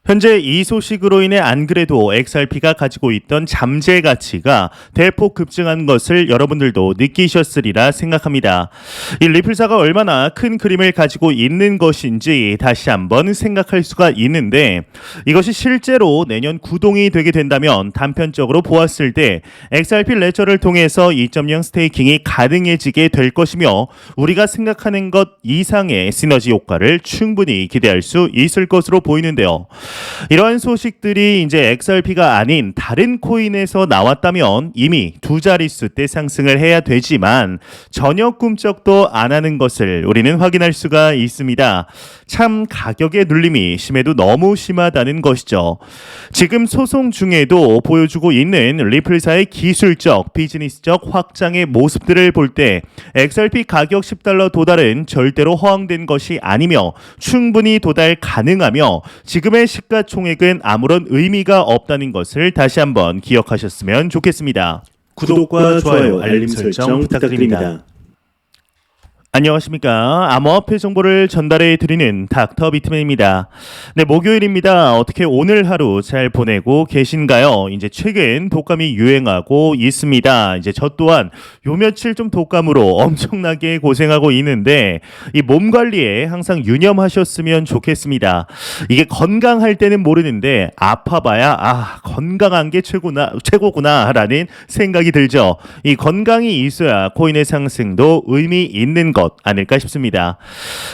현재 이 소식으로 인해 안 그래도 XRP가 가지고 있던 잠재 가치가 대폭 급증한 것을 여러분들도 느끼셨으리라 생각합니다. 이 리플사가 얼마나 큰 그림을 가지고 있는 것인지 다시 한번 생각할 수가 있는데, 이것이 실제로 내년 구동이 되게 된다면 단편적으로 보았을 때 XRP 레저를 통해서 2.0 스테이킹이 가능해지게 될 것이며, 우리가 생각하는 것 이상의 시너지 효과를 충분히 기대할 수 있을 것으로 보이는데요. 이러한 소식들이 이제 XRP가 아닌 다른 코인에서 나왔다면 이미 두 자릿수 때 상승을 해야 되지만 전혀 꿈쩍도 안 하는 것을 우리는 확인할 수가 있습니다. 참 가격의 눌림이 심해도 너무 심하다는 것이죠. 지금 소송 중에도 보여주고 있는 리플사의 기술적, 비즈니스적 확장의 모습들을 볼 때 XRP 가격 $10 도달은 절대로 허황된 것이 아니며 충분히 도달 가능하며 지금의 시가총액은 아무런 의미가 없다는 것을 다시 한번 기억하셨으면 좋겠습니다. 구독과 좋아요, 알림 설정 부탁드립니다. 안녕하십니까. 암호화폐 정보를 전달해 드리는 닥터 비트맨입니다. 네, 목요일입니다. 어떻게 오늘 하루 잘 보내고 계신가요? 이제 최근 독감이 유행하고 있습니다. 이제 저 또한 요 며칠 좀 독감으로 엄청나게 고생하고 있는데 이 몸 관리에 항상 유념하셨으면 좋겠습니다. 이게 건강할 때는 모르는데 아파봐야 건강한 게 최고구나라는 생각이 들죠. 이 건강이 있어야 코인의 상승도 의미 있는 것 아닐까 싶습니다.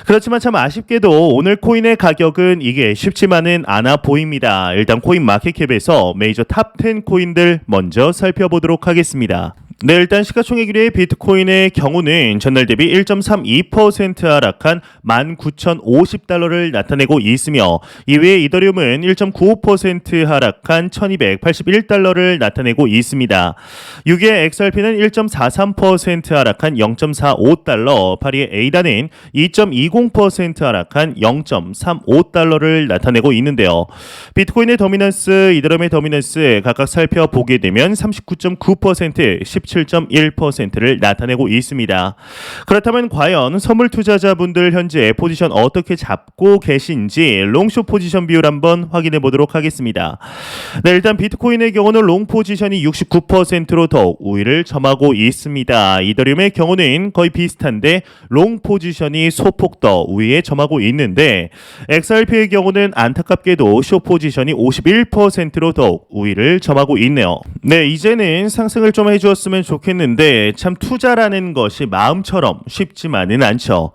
그렇지만 참 아쉽게도 오늘 코인의 가격은 이게 쉽지만은 않아 보입니다. 일단 코인 마켓캡에서 메이저 탑 10 코인들 먼저 살펴보도록 하겠습니다. 네, 일단 시가총액 1위의 비트코인의 경우는 전날 대비 1.32% 하락한 19,050달러를 나타내고 있으며, 이외에 이더리움은 1.95% 하락한 1,281달러를 나타내고 있습니다. 6위의 XRP는 1.43% 하락한 0.45달러, 8위의 에이다는 2.20% 하락한 0.35달러를 나타내고 있는데요. 비트코인의 더미넌스, 이더리움의 더미넌스 각각 살펴보게 되면 39.9%, 17.1%를 나타내고 있습니다. 그렇다면 과연 선물 투자자분들 현재 포지션 어떻게 잡고 계신지 롱숏 포지션 비율 한번 확인해 보도록 하겠습니다. 네, 일단 비트코인의 경우는 롱 포지션이 69%로 더욱 우위를 점하고 있습니다. 이더리움의 경우는 거의 비슷한데 롱 포지션이 소폭 더 우위에 점하고 있는데, XRP의 경우는 안타깝게도 숏 포지션이 51%로 더욱 우위를 점하고 있네요. 네, 이제는 상승을 좀 해주었으면 좋겠는데 참 투자라는 것이 마음처럼 쉽지만은 않죠.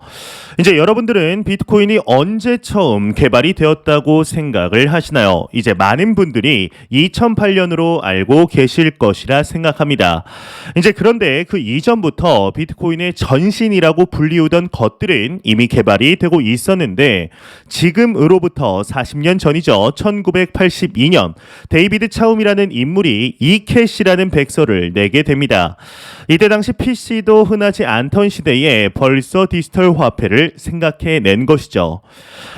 이제 여러분들은 비트코인이 언제 처음 개발이 되었다고 생각을 하시나요? 이제 많은 분들이 2008년으로 알고 계실 것이라 생각합니다. 이제 그런데 그 이전부터 비트코인의 전신이라고 불리우던 것들은 이미 개발이 되고 있었는데, 지금으로부터 40년 전이죠. 1982년 데이비드 차움이라는 인물이 이캐시라는 백서를 내게 됩니다. 이때 당시 PC도 흔하지 않던 시대에 벌써 디지털 화폐를 생각해낸 것이죠.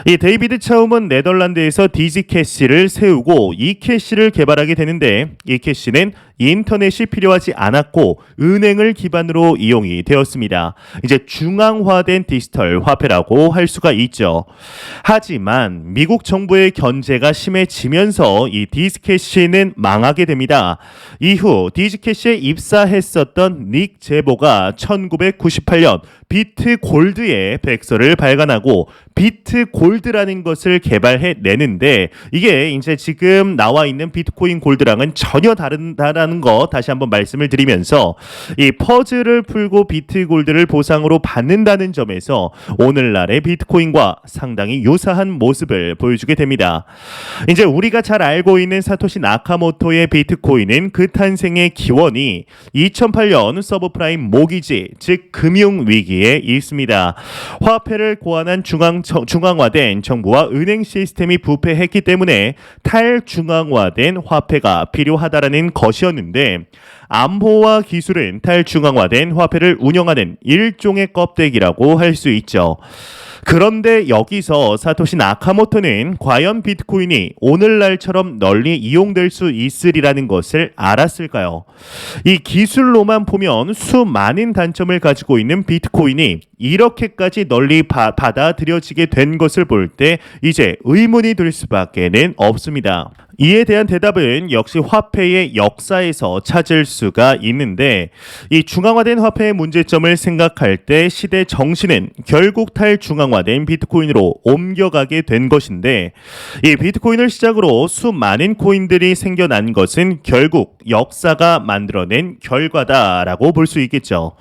이 데이비드 차움은 네덜란드에서 디지캐시를 세우고 이캐시를 개발하게 되는데, 이캐시는 인터넷이 필요하지 않았고 은행을 기반으로 이용이 되었습니다. 이제 중앙화된 디지털 화폐라고 할 수가 있죠. 하지만 미국 정부의 견제가 심해지면서 이 디지캐시는 망하게 됩니다. 이후 디지캐시에 입사했었던 닉 제보가 1998년 비트골드의 백서를 발간하고 비트골드라는 것을 개발해내는데, 이게 이제 지금 나와 있는 비트코인 골드랑은 전혀 다르다는 거 다시 한번 말씀을 드리면서, 이 퍼즐을 풀고 비트골드를 보상으로 받는다는 점에서 오늘날의 비트코인과 상당히 유사한 모습을 보여주게 됩니다. 이제 우리가 잘 알고 있는 사토시 나카모토의 비트코인은 그 탄생의 기원이 2008년 서브프라임 모기지, 즉 금융위기에 있습니다. 화폐를 고안한 중앙화된 정부와 은행 시스템이 부패했기 때문에 탈중앙화된 화폐가 필요하다라는 것이었는데, 암호화 기술은 탈중앙화된 화폐를 운영하는 일종의 껍데기라고 할 수 있죠. 그런데 여기서 사토시 나카모토는 과연 비트코인이 오늘날처럼 널리 이용될 수 있으리라는 것을 알았을까요? 이 기술로만 보면 수많은 단점을 가지고 있는 비트코인이 이렇게까지 널리 받아들여지게 된 것을 볼 때 이제 의문이 들 수밖에는 없습니다. 이에 대한 대답은 역시 화폐의 역사에서 찾을 수가 있는데, 이 중앙화된 화폐의 문제점을 생각할 때 시대 정신은 결국 탈중앙화된 비트코인으로 옮겨가게 된 것인데, 이 비트코인을 시작으로 수많은 코인들이 생겨난 것은 결국 역사가 만들어낸 결과다라고 볼 수 있겠죠.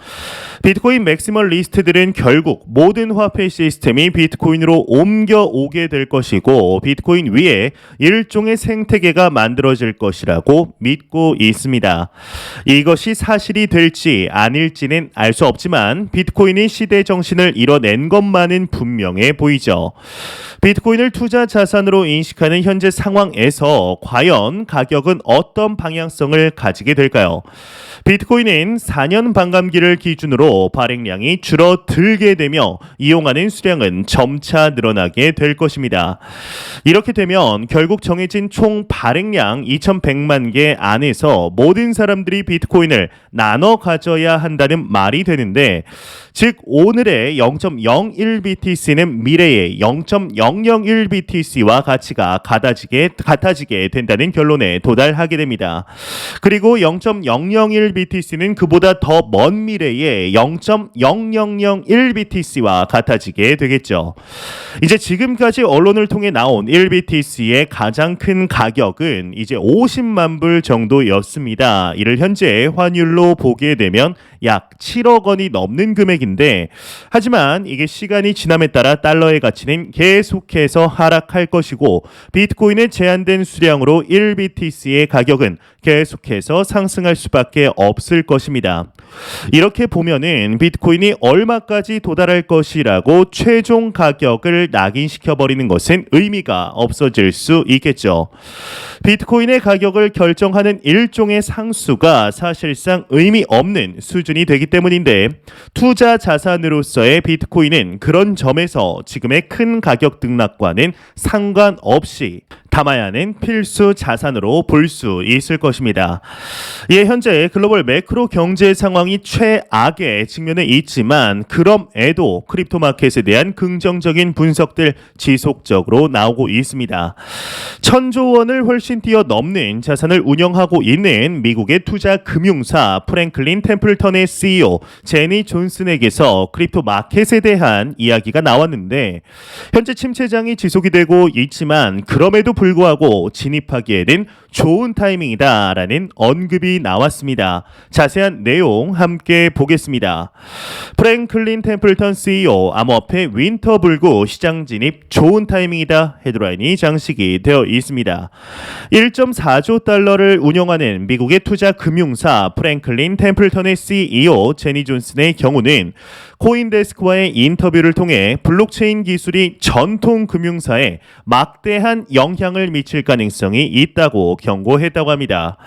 비트코인 맥시멀리스트들은 결국 모든 화폐 시스템이 비트코인으로 옮겨오게 될 것이고, 비트코인 위에 일종의 생태계가 만들어질 것이라고 믿고 있습니다. 이것이 사실이 될지 아닐지는 알 수 없지만 비트코인이 시대 정신을 이뤄낸 것만은 분명해 보이죠. 비트코인을 투자 자산으로 인식하는 현재 상황에서 과연 가격은 어떤 방향성을 가지게 될까요? 비트코인은 4년 반감기를 기준으로 발행량이 줄어들게 되며 이용하는 수량은 점차 늘어나게 될 것입니다. 이렇게 되면 결국 정해진 총 발행량 2100만 개 안에서 모든 사람들이 비트코인을 나눠 가져야 한다는 말이 되는데, 즉 오늘의 0.01BTC는 미래의 0.001BTC와 가치가 같아지게 된다는 결론에 도달하게 됩니다. 그리고 0.001BTC는 그보다 더 먼 미래의 0.0001BTC와 같아지게 되겠죠. 이제 지금까지 언론을 통해 나온 1BTC의 가장 큰 가격은 이제 50만 불 정도였습니다. 이를 현재 환율로 보게 되면 약 7억 원이 넘는 금액인데, 하지만 이게 시간이 지남에 따라 달러의 가치는 계속해서 하락할 것이고, 비트코인의 제한된 수량으로 1BTC의 가격은 계속해서 상승할 수밖에 없을 것입니다. 이렇게 보면은 비트코인이 얼마까지 도달할 것이라고 최종 가격을 낙인시켜버리는 것은 의미가 없어질 수 있겠죠. 비트코인의 가격을 결정하는 일종의 상수가 사실상 의미 없는 수준이 되기 때문인데, 투자 자산으로서의 비트코인은 그런 점에서 지금의 큰 가격 등락과는 상관없이 담아야 하는 필수 자산으로 볼 수 있을 것입니다. 예, 현재 글로벌 매크로 경제 상황이 최악의 측면에 있지만 그럼에도 크립토 마켓에 대한 긍정적인 분석들 지속적으로 나오고 있습니다. 1000조 원을 훨씬 뛰어넘는 자산을 운영하고 있는 미국의 투자 금융사 프랭클린 템플턴의 CEO 제니 존슨에게서 크립토 마켓에 대한 이야기가 나왔는데, 현재 침체장이 지속이 되고 있지만 그럼에도 불구하고 진입하기에는 좋은 타이밍이다라는 언급이 나왔습니다. 자세한 내용 함께 보겠습니다. 프랭클린 템플턴 CEO 암호화폐 윈터불구 시장 진입 좋은 타이밍이다 헤드라인이 장식이 되어 있습니다. 1.4조 달러를 운영하는 미국의 투자 금융사 프랭클린 템플턴의 CEO 제니 존슨의 경우는 코인데스크와의 인터뷰를 통해 블록체인 기술이 전통 금융사에 막대한 영향을 미칠 가능성이 있다고 경고했다고 합니다.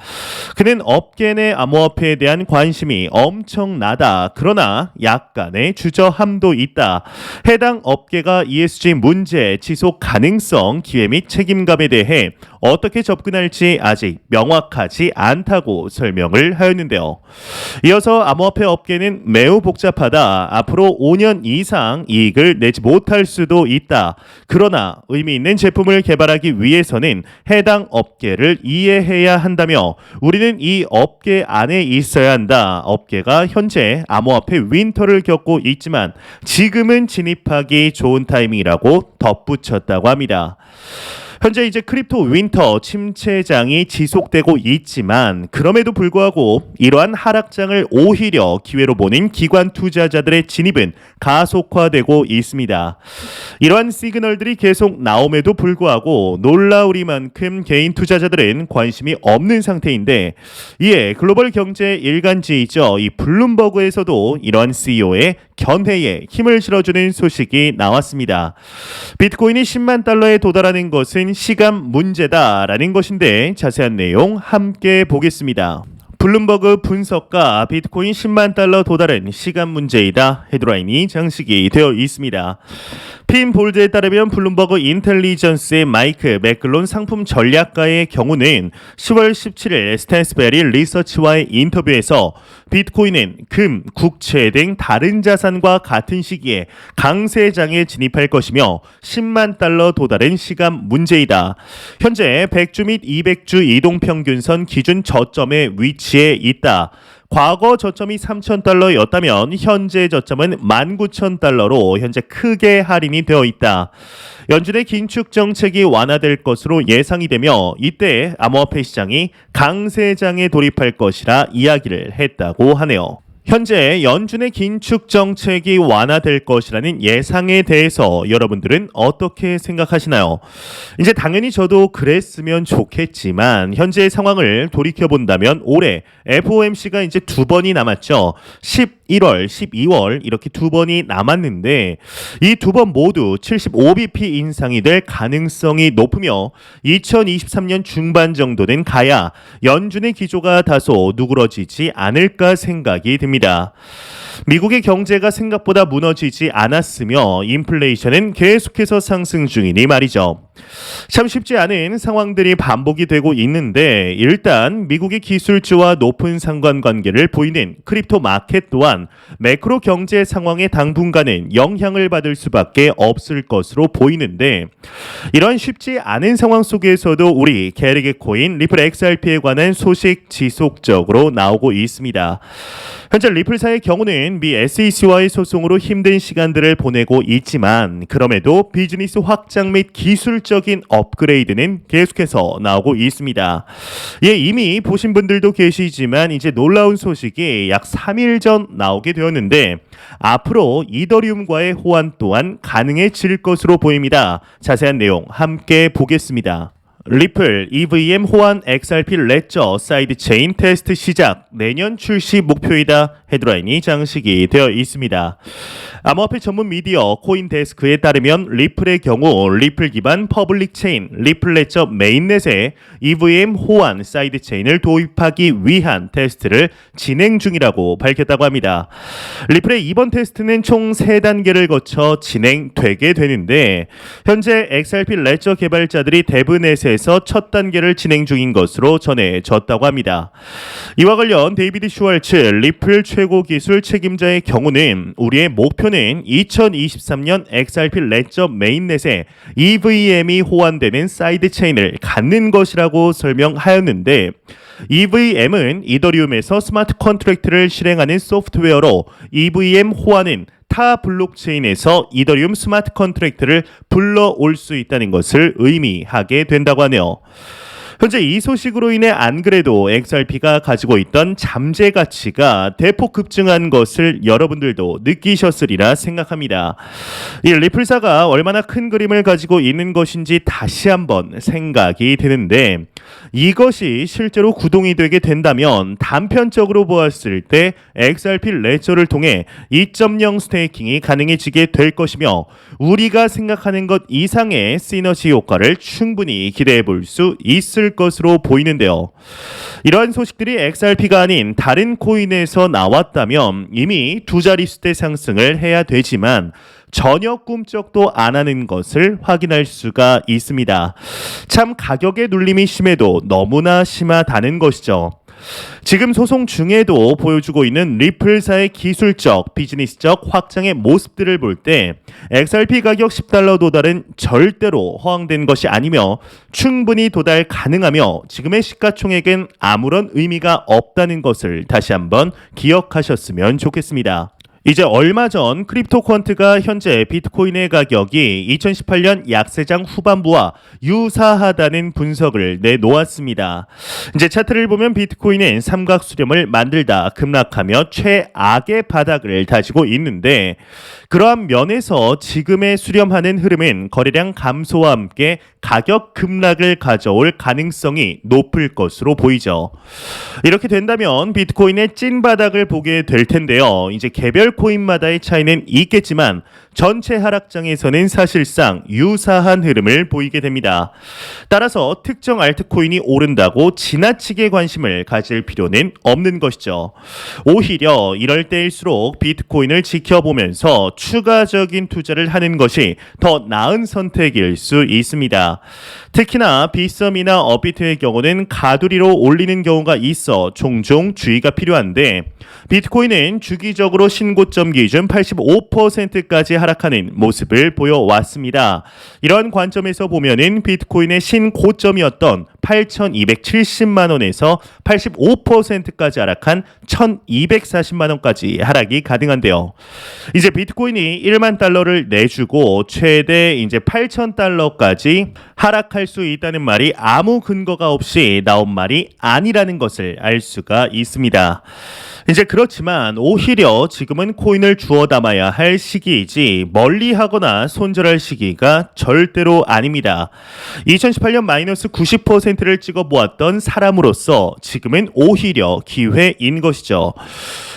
그는 업계 내 암호화폐에 대한 관심이 엄청나다. 그러나 약간의 주저함도 있다. 해당 업계가 ESG 문제, 지속 가능성, 기회 및 책임감에 대해 어떻게 접근할지 아직 명확하지 않다고 설명을 하였는데요. 이어서 암호화폐 업계는 매우 복잡하다. 앞으로 5년 이상 이익을 내지 못할 수도 있다. 그러나 의미 있는 제품을 개발하기 위해서는 해당 업계를 이해해야 한다며, 우리는 이 업계 안에 있어야 한다. 업계가 현재 암호화폐 윈터를 겪고 있지만 지금은 진입하기 좋은 타이밍이라고 덧붙였다고 합니다. 현재 이제 크립토 윈터 침체장이 지속되고 있지만 그럼에도 불구하고 이러한 하락장을 오히려 기회로 보는 기관 투자자들의 진입은 가속화되고 있습니다. 이러한 시그널들이 계속 나옴에도 불구하고 놀라우리만큼 개인 투자자들은 관심이 없는 상태인데, 이에 글로벌 경제 일간지이죠. 이 블룸버그에서도 이러한 CEO의 견해에 힘을 실어주는 소식이 나왔습니다. 비트코인이 10만 달러에 도달하는 것은 시간 문제다라는 것인데, 자세한 내용 함께 보겠습니다. 블룸버그 분석가 비트코인 10만 달러 도달은 시간 문제이다 헤드라인이 장식이 되어 있습니다. 핀 볼드에 따르면 블룸버그 인텔리전스의 마이크 맥글론 상품 전략가의 경우는 10월 17일 스탠스베리 리서치와의 인터뷰에서 비트코인은 금, 국채 등 다른 자산과 같은 시기에 강세장에 진입할 것이며 10만 달러 도달은 시간 문제이다. 현재 100주 및 200주 이동평균선 기준 저점에 위치해 있다. 과거 저점이 3,000달러였다면 현재 저점은 19,000달러로 현재 크게 할인이 되어 있다. 연준의 긴축 정책이 완화될 것으로 예상이 되며 이때 암호화폐 시장이 강세장에 돌입할 것이라 이야기를 했다고 하네요. 현재 연준의 긴축 정책이 완화될 것이라는 예상에 대해서 여러분들은 어떻게 생각하시나요? 이제 당연히 저도 그랬으면 좋겠지만 현재의 상황을 돌이켜본다면 올해 FOMC가 이제 두 번이 남았죠. 11월, 12월 이렇게 두 번이 남았는데 이 두 번 모두 75bp 인상이 될 가능성이 높으며 2023년 중반 정도는 가야 연준의 기조가 다소 누그러지지 않을까 생각이 듭니다. 미국의 경제가 생각보다 무너지지 않았으며 인플레이션은 계속해서 상승 중이니 말이죠. 참 쉽지 않은 상황들이 반복이 되고 있는데 일단 미국의 기술주와 높은 상관관계를 보이는 크립토 마켓 또한 매크로 경제 상황에 당분간은 영향을 받을 수밖에 없을 것으로 보이는데 이런 쉽지 않은 상황 속에서도 우리 게르게 코인 리플 XRP에 관한 소식 지속적으로 나오고 있습니다. 현재 리플사의 경우는 미 SEC와의 소송으로 힘든 시간들을 보내고 있지만 그럼에도 비즈니스 확장 및 기술적인 업그레이드는 계속해서 나오고 있습니다. 예, 이미 보신 분들도 계시지만 이제 놀라운 소식이 약 3일 전 나오게 되었는데 앞으로 이더리움과의 호환 또한 가능해질 것으로 보입니다. 자세한 내용 함께 보겠습니다. 리플 EVM 호환 XRP 레저 사이드체인 테스트 시작 내년 출시 목표이다. 헤드라인이 장식이 되어 있습니다. 암호화폐 전문 미디어 코인데스크에 따르면 리플의 경우 리플 기반 퍼블릭 체인 리플 레저 메인넷에 EVM 호환 사이드체인을 도입하기 위한 테스트를 진행 중이라고 밝혔다고 합니다. 리플의 이번 테스트는 총 3단계를 거쳐 진행되게 되는데 현재 XRP 레저 개발자들이 데브넷에서 첫 단계를 진행 중인 것으로 전해졌다고 합니다. 이와 관련 데이비드 슈왈츠 리플 최고 기술 책임자의 경우는 우리의 목표는 2023년 XRP 레저 메인넷에 EVM이 호환되는 사이드 체인을 갖는 것이라고 설명하였는데 EVM은 이더리움에서 스마트 컨트랙트를 실행하는 소프트웨어로 EVM 호환은 타 블록체인에서 이더리움 스마트 컨트랙트를 불러올 수 있다는 것을 의미하게 된다고 하네요. 현재 이 소식으로 인해 안 그래도 XRP가 가지고 있던 잠재 가치가 대폭 급증한 것을 여러분들도 느끼셨으리라 생각합니다. 이 리플사가 얼마나 큰 그림을 가지고 있는 것인지 다시 한번 생각이 드는데 이것이 실제로 구동이 되게 된다면 단편적으로 보았을 때 XRP 레저를 통해 2.0 스테이킹이 가능해지게 될 것이며 우리가 생각하는 것 이상의 시너지 효과를 충분히 기대해 볼 수 있을 것으로 보이는데요. 이러한 소식들이 XRP가 아닌 다른 코인에서 나왔다면 이미 두 자릿수대 상승을 해야 되지만 전혀 꿈쩍도 안 하는 것을 확인할 수가 있습니다. 참 가격의 눌림이 심해도 너무나 심하다는 것이죠. 지금 소송 중에도 보여주고 있는 리플사의 기술적, 비즈니스적 확장의 모습들을 볼 때 XRP 가격 10달러 도달은 절대로 허황된 것이 아니며 충분히 도달 가능하며 지금의 시가총액은 아무런 의미가 없다는 것을 다시 한번 기억하셨으면 좋겠습니다. 이제 얼마 전 크립토퀀트가 현재 비트코인의 가격이 2018년 약세장 후반부와 유사하다는 분석을 내놓았습니다. 이제 차트를 보면 비트코인은 삼각 수렴을 만들다 급락하며 최악의 바닥을 다지고 있는데 그러한 면에서 지금의 수렴하는 흐름은 거래량 감소와 함께 가격 급락을 가져올 가능성이 높을 것으로 보이죠. 이렇게 된다면 비트코인의 찐 바닥을 보게 될 텐데요. 이제 개별 코인마다의 차이는 있겠지만 전체 하락장에서는 사실상 유사한 흐름을 보이게 됩니다. 따라서 특정 알트코인이 오른다고 지나치게 관심을 가질 필요는 없는 것이죠. 오히려 이럴 때일수록 비트코인을 지켜보면서 추가적인 투자를 하는 것이 더 나은 선택일 수 있습니다. 특히나 빗썸이나 업비트의 경우는 가두리로 올리는 경우가 있어 종종 주의가 필요한데 비트코인은 주기적으로 신고점 기준 85%까지 하락하는 모습을 보여왔습니다. 이런 관점에서 보면은 비트코인의 신고점이었던 8,270만 원에서 85%까지 하락한 1,240만 원까지 하락이 가능한데요. 이제 비트코인이 1만 달러를 내주고 최대 이제 8,000달러까지 하락할 수 있다는 말이 아무 근거가 없이 나온 말이 아니라는 것을 알 수가 있습니다. 이제 그렇지만 오히려 지금은 코인을 주워 담아야 할 시기이지 멀리하거나 손절할 시기가 절대로 아닙니다. 2018년 마이너스 90%를 찍어보았던 사람으로서 지금은 오히려 기회인 것이죠.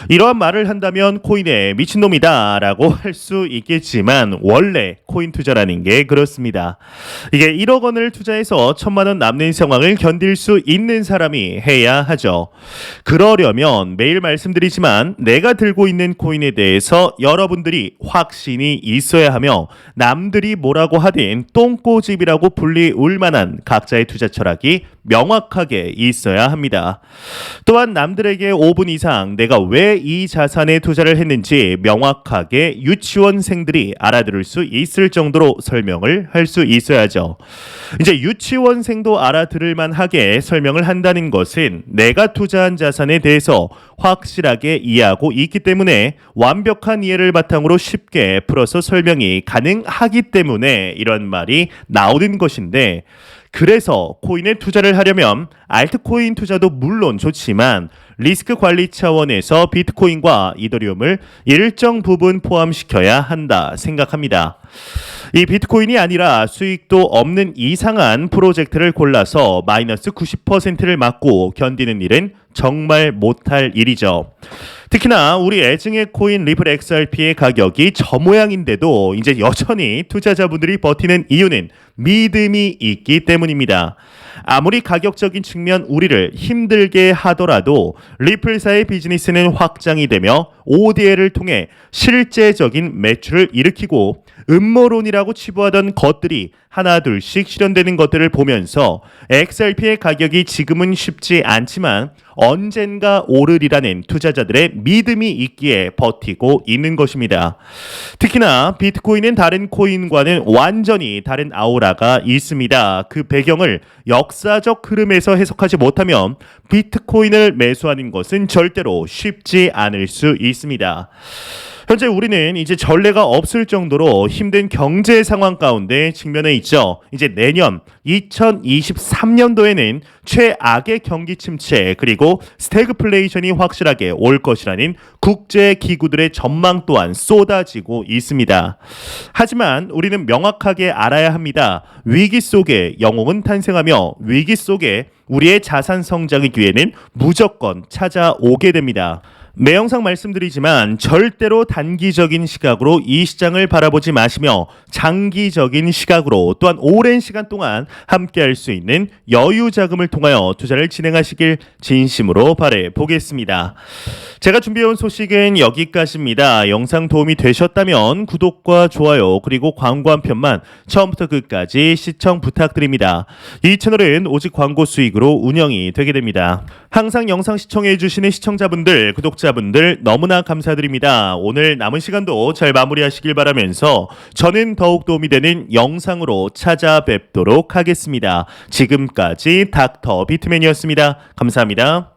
이러한 말을 한다면 코인에 미친놈이다 라고 할 수 있겠지만 원래 코인 투자라는 게 그렇습니다. 이게 1억 원을 투자해서 1,000만 원 남는 상황을 견딜 수 있는 사람이 해야 하죠. 그러려면 매일 말씀드리지만 내가 들고 있는 코인에 대해서 여러분들이 확신이 있어야 하며 남들이 뭐라고 하든 똥꼬집이라고 불리울 만한 각자의 투자 철학이 명확하게 있어야 합니다. 또한 남들에게 5분 이상 내가 왜 이 자산에 투자를 했는지 명확하게 유치원생들이 알아들을 수 있을 정도로 설명을 할 수 있어야죠. 이제 유치원생도 알아들을 만하게 설명을 한다는 것은 내가 투자한 자산에 대해서 확실하게 이해하고 있기 때문에 완벽한 이해를 바탕으로 쉽게 풀어서 설명이 가능하기 때문에 이런 말이 나오는 것인데 그래서 코인에 투자를 하려면 알트코인 투자도 물론 좋지만 리스크 관리 차원에서 비트코인과 이더리움을 일정 부분 포함시켜야 한다 생각합니다. 이 비트코인이 아니라 수익도 없는 이상한 프로젝트를 골라서 마이너스 90%를 맞고 견디는 일은 정말 못할 일이죠. 특히나 우리 애증의 코인 리플 XRP의 가격이 저 모양인데도 이제 여전히 투자자분들이 버티는 이유는 믿음이 있기 때문입니다. 아무리 가격적인 측면 우리를 힘들게 하더라도 리플사의 비즈니스는 확장이 되며 ODL을 통해 실제적인 매출을 일으키고 음모론이라고 치부하던 것들이 하나둘씩 실현되는 것들을 보면서 XRP의 가격이 지금은 쉽지 않지만 언젠가 오르리라는 투자자들의 믿음이 있기에 버티고 있는 것입니다. 특히나 비트코인은 다른 코인과는 완전히 다른 아우라가 있습니다. 그 배경을 역사적 흐름에서 해석하지 못하면 비트코인을 매수하는 것은 절대로 쉽지 않을 수 있습니다. 현재 우리는 이제 전례가 없을 정도로 힘든 경제 상황 가운데 직면해 있죠. 이제 내년 2023년도에는 최악의 경기 침체 그리고 스태그플레이션이 확실하게 올 것이라는 국제 기구들의 전망 또한 쏟아지고 있습니다. 하지만 우리는 명확하게 알아야 합니다. 위기 속에 영웅은 탄생하며 위기 속에 우리의 자산 성장의 기회는 무조건 찾아오게 됩니다. 매 영상 말씀드리지만 절대로 단기적인 시각으로 이 시장을 바라보지 마시며 장기적인 시각으로 또한 오랜 시간 동안 함께할 수 있는 여유 자금을 통하여 투자를 진행하시길 진심으로 바라보겠습니다. 제가 준비해온 소식은 여기까지입니다. 영상 도움이 되셨다면 구독과 좋아요 그리고 광고 한 편만 처음부터 끝까지 시청 부탁드립니다. 이 채널은 오직 광고 수익으로 운영이 되게 됩니다. 항상 영상 시청해 주시는 시청자분들, 구독자분들 너무나 감사드립니다. 오늘 남은 시간도 잘 마무리하시길 바라면서 저는 더욱 도움이 되는 영상으로 찾아뵙도록 하겠습니다. 지금까지 닥터 비트맨이었습니다. 감사합니다.